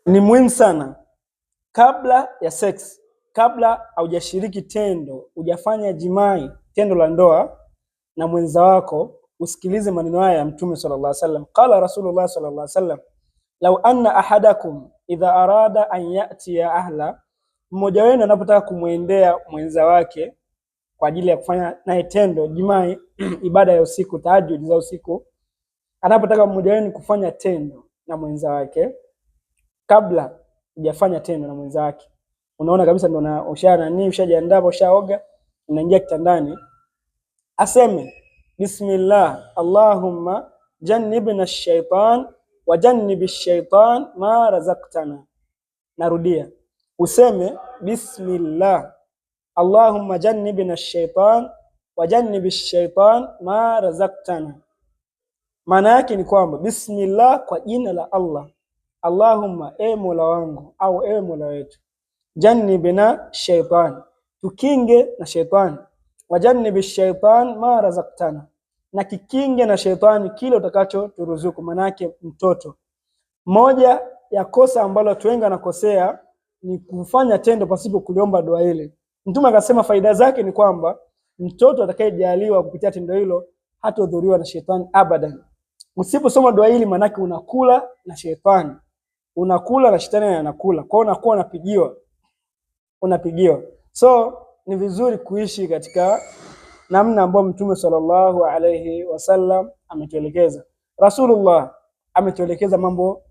Ni muhimu sana kabla ya sex, kabla haujashiriki tendo, hujafanya jimai, tendo la ndoa na mwenza wako, usikilize maneno haya ya Mtume sallallahu alaihi wasallam. Qala Rasulullah sallallahu alaihi wasallam, law anna ahadakum idha arada an yati ya ahla, mmoja wenu anapotaka kumwendea mwenza wake kwa ajili ya kufanya naye tendo jimai, ibada ya usiku, tahajjud za usiku, anapotaka mmoja wenu kufanya tendo na mwenza wake, kabla hujafanya tendo na mwenza wake, unaona kabisa ndo ushajiandaa, ushaoga, unaingia kitandani, aseme bismillah allahumma jannibna ash-shaytan wa jannibish shaytan ma razaqtana. Narudia, useme bismillah allahumma jannibna ash-shaytan wa jannibish shaytan ma razaqtana. Maana yake ni kwamba bismillah, kwa jina la Allah, Allahumma, e Mola wangu au e Mola wetu, jannibna shaytan, tukinge na shaytan, wa jannibish shaytan ma razaqtana, na kikinge na shaytani kile utakacho turuzuku. Manake mtoto, moja ya kosa ambalo watu wengi wanakosea ni kufanya tendo pasipo kuliomba dua ile. Mtume akasema faida zake ni kwamba mtoto atakayejaliwa kupitia tendo hilo hatodhuriwa na shaytani abadan. Usiposoma dua hili, manake unakula na shaytani, unakula na shetani anakula, kwa hiyo unakuwa unapigiwa. So ni vizuri kuishi katika namna ambayo Mtume sallallahu alayhi wasallam ametuelekeza. Rasulullah ametuelekeza mambo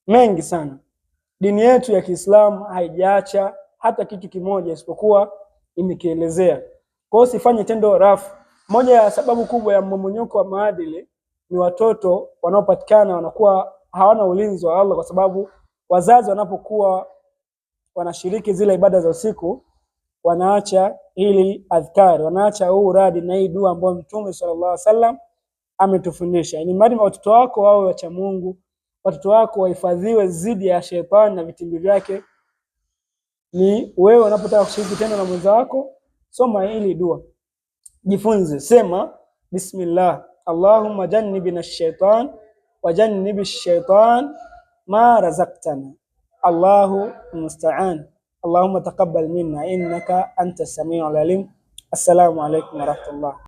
mengi sana. Dini yetu ya Kiislamu haijaacha hata kitu kimoja isipokuwa imekielezea. Kwa hiyo usifanye tendo rafu. Moja ya sababu kubwa ya mmomonyoko wa maadili ni watoto wanaopatikana wanakuwa hawana ulinzi wa Allah, kwa sababu wazazi wanapokuwa wanashiriki zile ibada za usiku, wanaacha ili adhkari, wanaacha huu radi na hii dua ambayo Mtume sallallahu alaihi wasallam ametufundisha. Ni mradi watoto wako wawe wacha Mungu, watoto wako wahifadhiwe zidi ya shetani na vitimbi vyake. Ni wewe unapotaka kushiriki tendo na mwenza wako, soma hili dua, jifunze, sema bismillah allahumma jannibna ash-shaytan wa jannibish shaytan ma razaqtana. Allahu musta'an. Allahumma taqabbal minna innaka antas samiul alim. Assalamu alaykum wa rahmatullah.